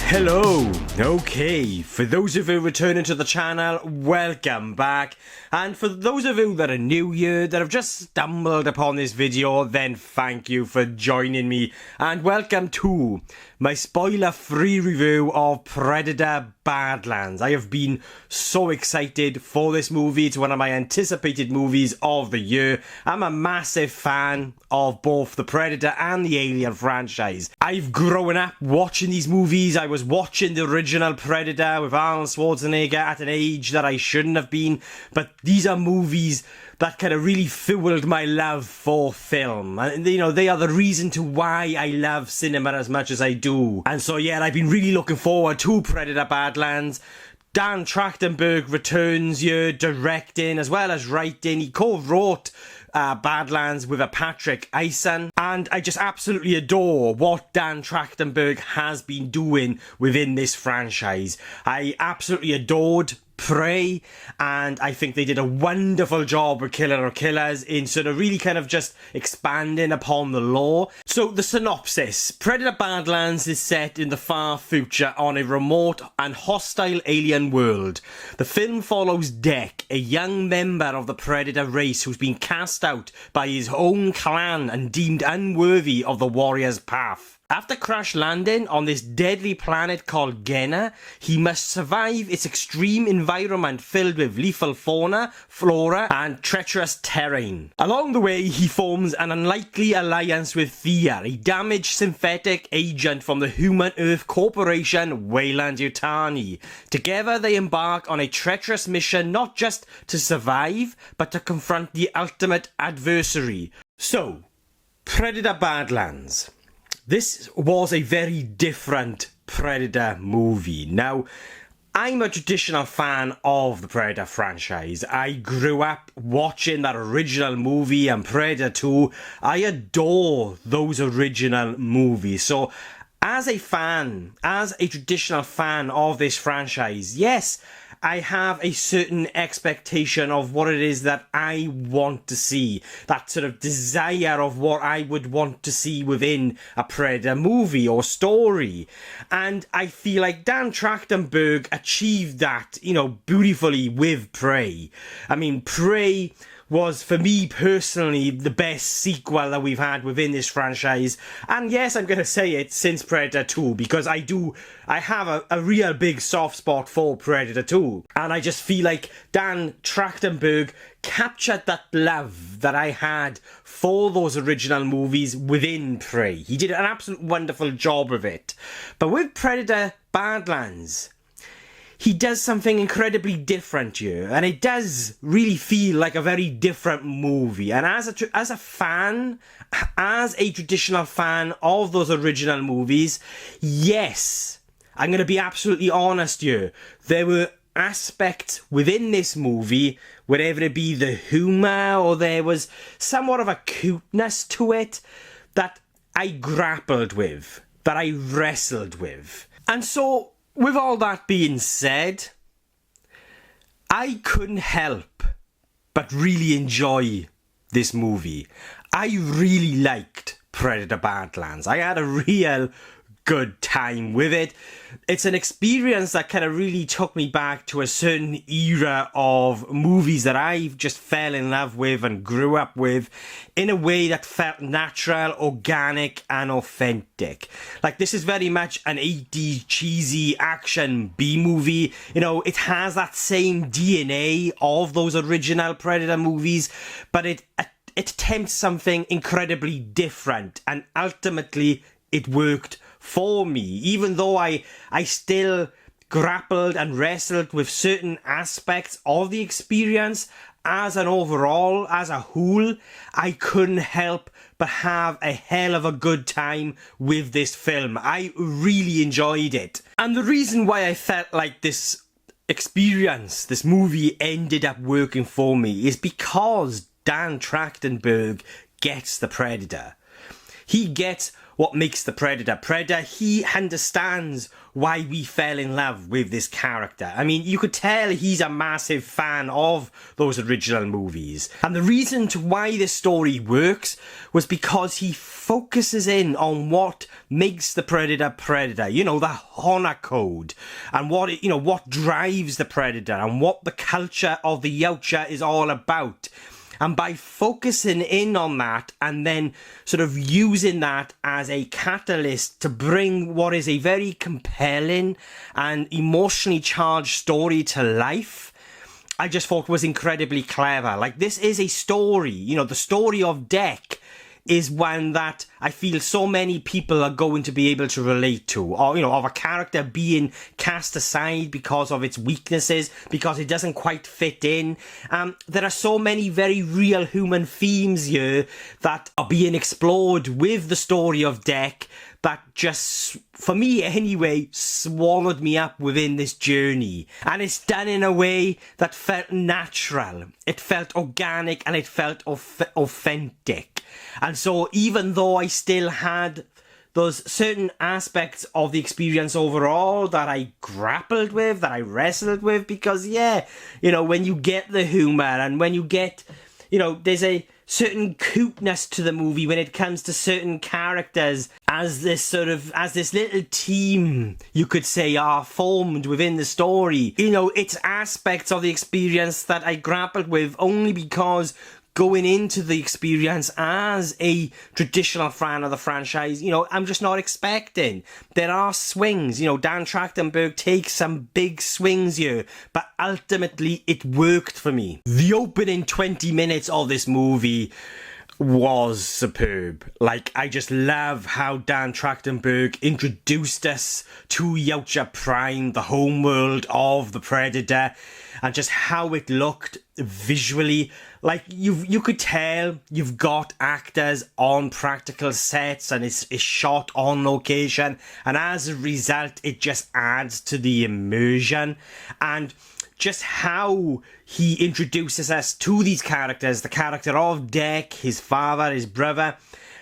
Hello! Okay, for those of you returning to the channel, welcome back. And for those of you that are new here, that have just stumbled upon this video, then thank you for joining me. And welcome to my spoiler-free review of Predator Badlands. I have been so excited for this movie. It's one of my anticipated movies of the year. I'm a massive fan of both the Predator and the Alien franchise. I've grown up watching these movies. I was watching the original Predator with Arnold Schwarzenegger at an age that I shouldn't have been, but these are movies that kind of really fueled my love for film. And, you know, they are the reason to why I love cinema as much as I do. And so, yeah, I've been really looking forward to Predator Badlands. Dan Trachtenberg returns here, directing as well as writing. He co-wrote Badlands with a Patrick Eisen, and I just absolutely adore what Dan Trachtenberg has been doing within this franchise. I absolutely adored Prey, and I think they did a wonderful job with Killer of Killers in sort of really kind of just expanding upon the lore. So the synopsis: Predator Badlands is set in the far future on a remote and hostile alien world. The film follows Deck, a young member of the Predator race who's been cast out by his own clan and deemed unworthy of the warrior's path. After crash landing on this deadly planet called Genna, he must survive its extreme environment filled with lethal fauna, flora, and treacherous terrain. Along the way, he forms an unlikely alliance with Thea, a damaged synthetic agent from the Human Earth Corporation, Weyland-Yutani. Together, they embark on a treacherous mission not just to survive, but to confront the ultimate adversary. So, Predator Badlands. This was a very different Predator movie. Now, I'm a traditional fan of the Predator franchise. I grew up watching that original movie and Predator 2. I adore those original movies. So, as a fan, as a traditional fan of this franchise, yes, I have a certain expectation of what it is that I want to see. That sort of desire of what I would want to see within a Predator movie or story. And I feel like Dan Trachtenberg achieved that, you know, beautifully with Prey. I mean, Prey was, for me personally, the best sequel that we've had within this franchise. And yes, I'm going to say it, since Predator 2, because I have a real big soft spot for Predator 2. And I just feel like Dan Trachtenberg captured that love that I had for those original movies within Prey. He did an absolute wonderful job of it. But with Predator Badlands, he does something incredibly different here, and it does really feel like a very different movie. And as a fan, as a traditional fan of those original movies, yes, I'm going to be absolutely honest here. There were aspects within this movie, whether it be the humour or there was somewhat of a cuteness to it, that I grappled with, that I wrestled with. And so, with all that being said, I couldn't help but really enjoy this movie. I really liked Predator Badlands. I had a real good time with it. It's an experience that kind of really took me back to a certain era of movies that I just fell in love with and grew up with in a way that felt natural, organic, and authentic. Like, this is very much an 80s cheesy action B-movie. You know, it has that same DNA of those original Predator movies, but it attempts something incredibly different, and ultimately it worked for me, even though I still grappled and wrestled with certain aspects of the experience. As an overall, as a whole, I couldn't help but have a hell of a good time with this film. I really enjoyed it. And the reason why I felt like this experience, this movie, ended up working for me is because Dan Trachtenberg gets the Predator. He gets what makes the Predator Predator. He understands why we fell in love with this character. I mean, you could tell he's a massive fan of those original movies. And the reason to why this story works was because he focuses in on what makes the Predator Predator. You know, the honor code, and what drives the Predator, and what the culture of the Yautja is all about. And by focusing in on that and then sort of using that as a catalyst to bring what is a very compelling and emotionally charged story to life, I just thought was incredibly clever. Like, this is a story, the story of Dec is one that I feel so many people are going to be able to relate to, or, of a character being cast aside because of its weaknesses, because it doesn't quite fit in. There are so many very real human themes here that are being explored with the story of Dec that just, for me anyway, swallowed me up within this journey. And it's done in a way that felt natural, it felt organic, and it felt authentic. And so even though I still had those certain aspects of the experience overall that I grappled with, that I wrestled with, because when you get the humour and when you get, there's a certain cuteness to the movie when it comes to certain characters as this little team, you could say, are formed within the story. It's aspects of the experience that I grappled with only because going into the experience as a traditional fan of the franchise, I'm just not expecting. There are swings, Dan Trachtenberg takes some big swings here, but ultimately it worked for me. The opening 20 minutes of this movie was superb. Like, I just love how Dan Trachtenberg introduced us to Yautja Prime, the homeworld of the Predator, and just how it looked visually. Like, you could tell you've got actors on practical sets and it's shot on location, and as a result it just adds to the immersion. And just how he introduces us to these characters, the character of Dec, his father, his brother,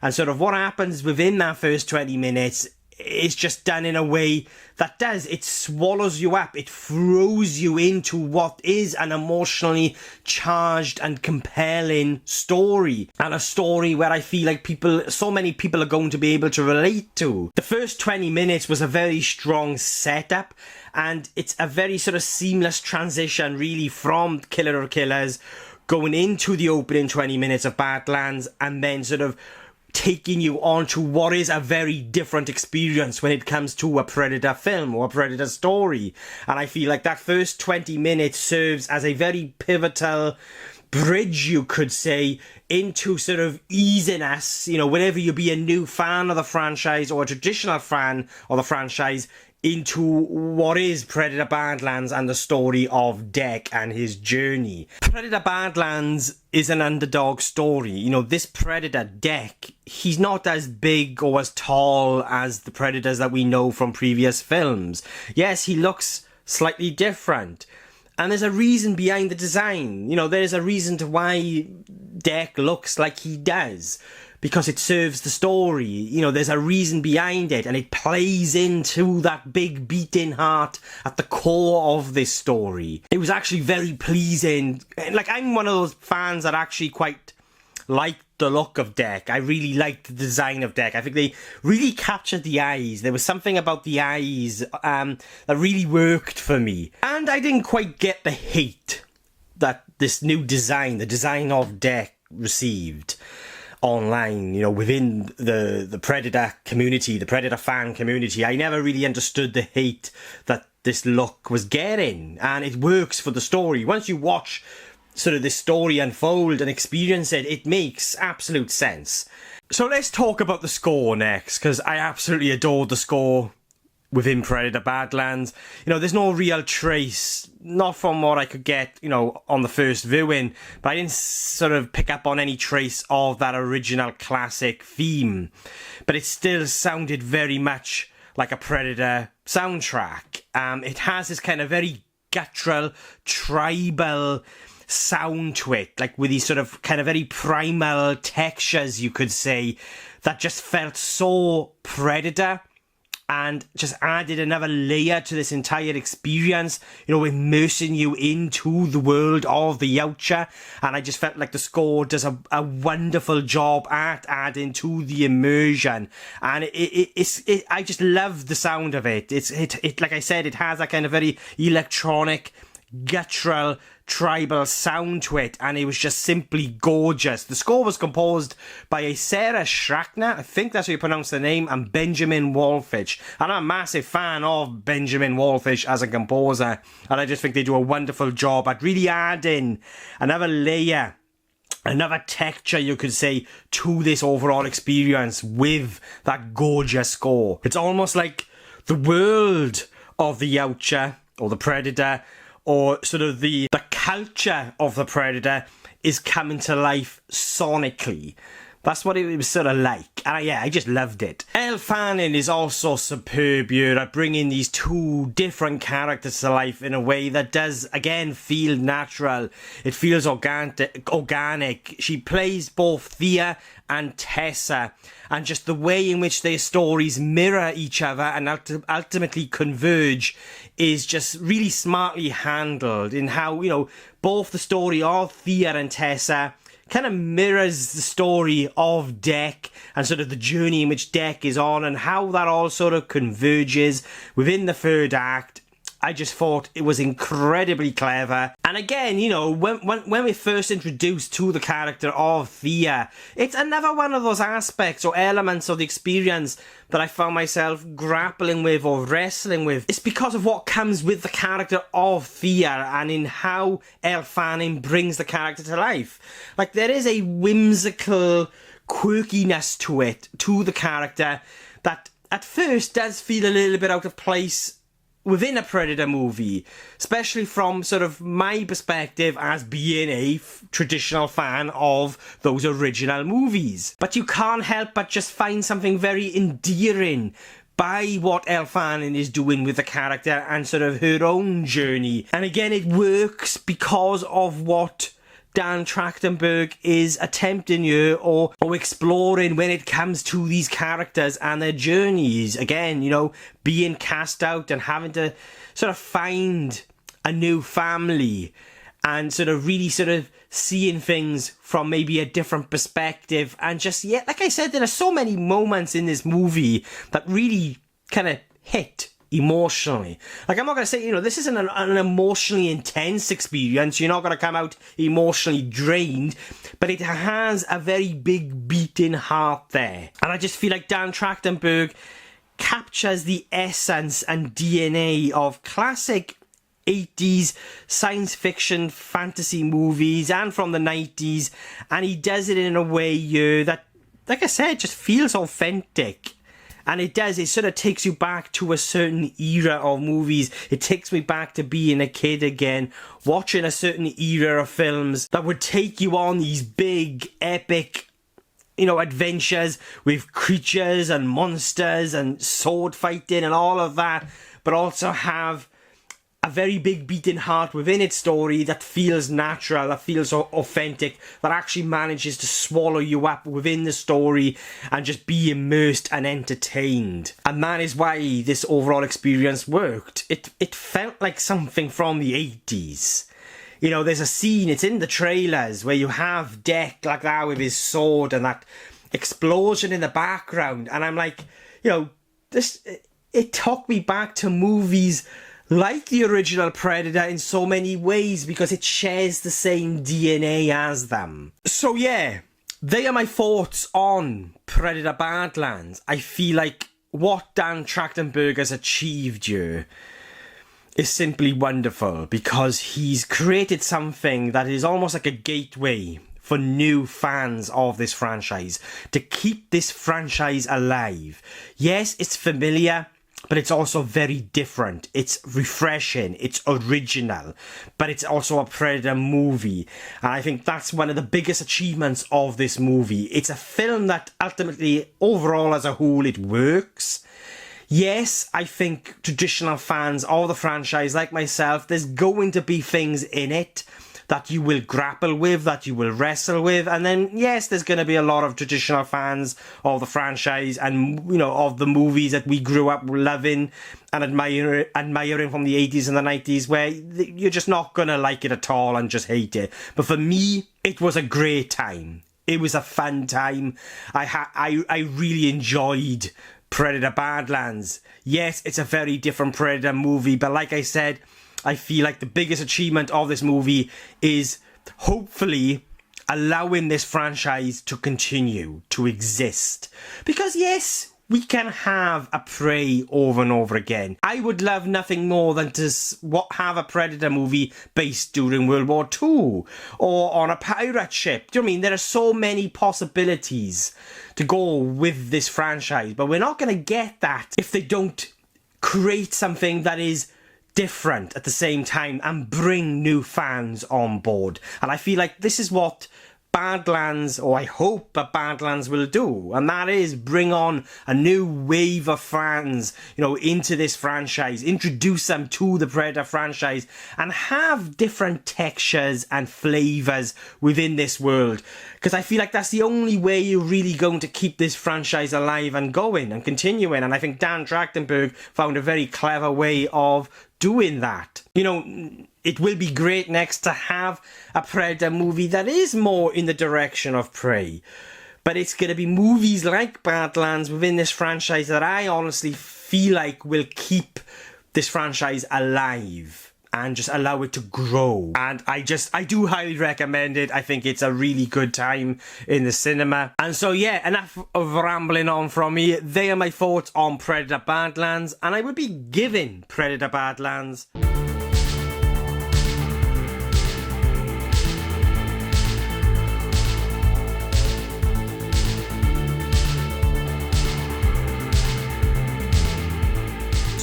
and sort of what happens within that first 20 minutes is just done in a way that it swallows you up. It throws you into what is an emotionally charged and compelling story, and a story where I feel like so many people are going to be able to relate to. The first 20 minutes was a very strong setup, and it's a very sort of seamless transition really from Killer of Killers going into the opening 20 minutes of Badlands, and then sort of taking you on to what is a very different experience when it comes to a Predator film or a Predator story. And I feel like that first 20 minutes serves as a very pivotal bridge, you could say, into sort of easing us, whenever you be a new fan of the franchise or a traditional fan of the franchise, into what is Predator Badlands and the story of Dec and his journey. Predator Badlands is an underdog story. This Predator Dec, he's not as big or as tall as the Predators that we know from previous films. Yes, he looks slightly different. And there's a reason behind the design. There's a reason to why Dec looks like he does. Because it serves the story. There's a reason behind it, and it plays into that big beating heart at the core of this story. It was actually very pleasing. Like, I'm one of those fans that actually quite liked the look of Dec. I really liked the design of Dec. I think they really captured the eyes. There was something about the eyes that really worked for me. And I didn't quite get the hate that this new design, the design of Dec, received online, within the Predator community, the Predator fan community. I never really understood the hate that this look was getting, and it works for the story. Once you watch sort of this story unfold and experience it, it makes absolute sense. So let's talk about the score next, because I absolutely adored the score within Predator Badlands. There's no real trace, not from what I could get, on the first viewing, but I didn't sort of pick up on any trace of that original classic theme. But it still sounded very much like a Predator soundtrack. It has this kind of very guttural, tribal sound to it, like with these sort of kind of very primal textures, you could say, that just felt so Predator and just added another layer to this entire experience, you know, immersing you into the world of the Yautja. And I just felt like the score does a wonderful job at adding to the immersion. And I just love the sound of it. It like I said, it has that kind of very electronic, guttural, tribal sound to it, and it was just simply gorgeous. The score was composed by a Sarah Schrackner, I think that's how you pronounce the name, and Benjamin Wallfish. And I'm a massive fan of Benjamin Wallfish as a composer, and I just think they do a wonderful job at really adding another layer, another texture, you could say, to this overall experience with that gorgeous score. It's almost like the world of the Yautja, or the Predator, or sort of the culture of the Predator is coming to life sonically. That's what it was sort of like. And yeah, I just loved it. Elle Fanning is also superb here at bringing these two different characters to life in a way that does, again, feel natural. It feels organic. She plays both Thea and Tessa, and just the way in which their stories mirror each other and ultimately converge is just really smartly handled in how, you know, both the story of Thea and Tessa kind of mirrors the story of Dec and sort of the journey in which Dec is on and how that all sort of converges within the third act. I just thought it was incredibly clever. And again, you know, when we're first introduced to the character of Thea, it's another one of those aspects or elements of the experience that I found myself grappling with or wrestling with. It's because of what comes with the character of Thea and in how Elle Fanning brings the character to life. Like, there is a whimsical quirkiness to it, to the character, that at first does feel a little bit out of place within a Predator movie, especially from sort of my perspective as being a traditional fan of those original movies. But you can't help but just find something very endearing by what Elle Fanning is doing with the character and sort of her own journey. And again, it works because of what Dan Trachtenberg is attempting here or exploring when it comes to these characters and their journeys. Again, you know, being cast out and having to sort of find a new family and sort of really sort of seeing things from maybe a different perspective. And just, yeah, like I said, there are so many moments in this movie that really kind of hit emotionally. Like, I'm not going to say, you know, this isn't an emotionally intense experience. You're not going to come out emotionally drained, but it has a very big beating heart there. And I just feel like Dan Trachtenberg captures the essence and DNA of classic 80s science fiction fantasy movies and from the 90s, and he does it in a way that, like I said, just feels authentic. And it does, it sort of takes you back to a certain era of movies. It takes me back to being a kid again, watching a certain era of films that would take you on these big, epic, you know, adventures with creatures and monsters and sword fighting and all of that, but also have a very big beating heart within its story that feels natural, that feels authentic, that actually manages to swallow you up within the story and just be immersed and entertained. And that is why this overall experience worked. It felt like something from the 80s. You know, there's a scene, it's in the trailers, where you have Dec like that with his sword and that explosion in the background. And I'm like, you know, it took me back to movies like the original Predator in so many ways because it shares the same DNA as them. So yeah, they are my thoughts on Predator Badlands. I feel like what Dan Trachtenberg has achieved here is simply wonderful because he's created something that is almost like a gateway for new fans of this franchise to keep this franchise alive. Yes, it's familiar, but it's also very different. It's refreshing. It's original. But it's also a Predator movie. And I think that's one of the biggest achievements of this movie. It's a film that ultimately, overall as a whole, it works. Yes, I think traditional fans of the franchise, like myself, there's going to be things in it that you will grapple with, that you will wrestle with. And then, yes, there's going to be a lot of traditional fans of the franchise and, you know, of the movies that we grew up loving and admiring from the 80s and the 90s, where you're just not going to like it at all and just hate it. But for me, it was a great time. It was a fun time. I really enjoyed Predator Badlands. Yes, it's a very different Predator movie, but like I said, I feel like the biggest achievement of this movie is hopefully allowing this franchise to continue to exist. Because yes, we can have a Prey over and over again. I would love nothing more than to have a Predator movie based during World War II or on a pirate ship. Do you know what I mean? There are so many possibilities to go with this franchise, but we're not going to get that if they don't create something that is different at the same time and bring new fans on board. And I feel like this is what Badlands, or I hope that Badlands will do, and that is bring on a new wave of fans, you know, into this franchise, introduce them to the Predator franchise, and have different textures and flavors within this world. Because I feel like that's the only way you're really going to keep this franchise alive and going and continuing. And I think Dan Trachtenberg found a very clever way of doing that. You know, it will be great next to have a Predator movie that is more in the direction of Prey. But it's going to be movies like Badlands within this franchise that I honestly feel like will keep this franchise alive and just allow it to grow. And I do highly recommend it. I think it's a really good time in the cinema. And so yeah, enough of rambling on from me. They are my thoughts on Predator Badlands, and I would be giving Predator Badlands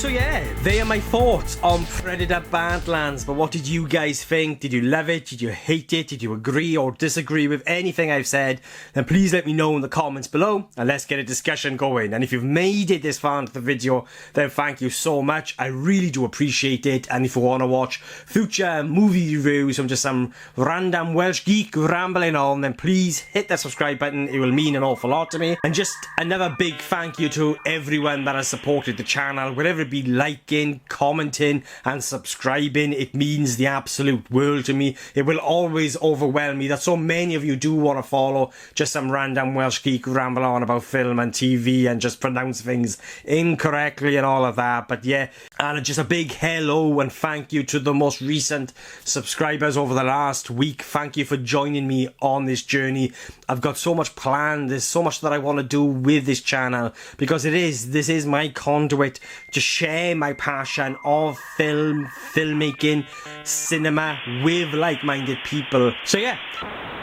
So yeah, they are my thoughts on Predator Badlands. But what did you guys think? Did you love it? Did you hate it? Did you agree or disagree with anything I've said? Then please let me know in the comments below and let's get a discussion going. And if you've made it this far into the video, then thank you so much. I really do appreciate it. And if you want to watch future movie reviews from just some random Welsh geek rambling on, then please hit that subscribe button. It will mean an awful lot to me. And just another big thank you to everyone that has supported the channel, whatever it be, liking, commenting and subscribing. It means the absolute world to me. It will always overwhelm me that so many of you do want to follow just some random Welsh geek ramble on about film and TV and just pronounce things incorrectly and all of that. But yeah, and just a big hello and thank you to the most recent subscribers over the last week. Thank you for joining me on this journey. I've got so much planned. There's so much that I want to do with this channel because this is my conduit to share my passion of filmmaking, cinema with like-minded people. So yeah,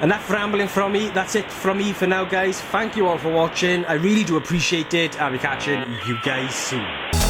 enough rambling from me. That's it from me for now, guys. Thank you all for watching. I really do appreciate it. I'll be catching you guys soon.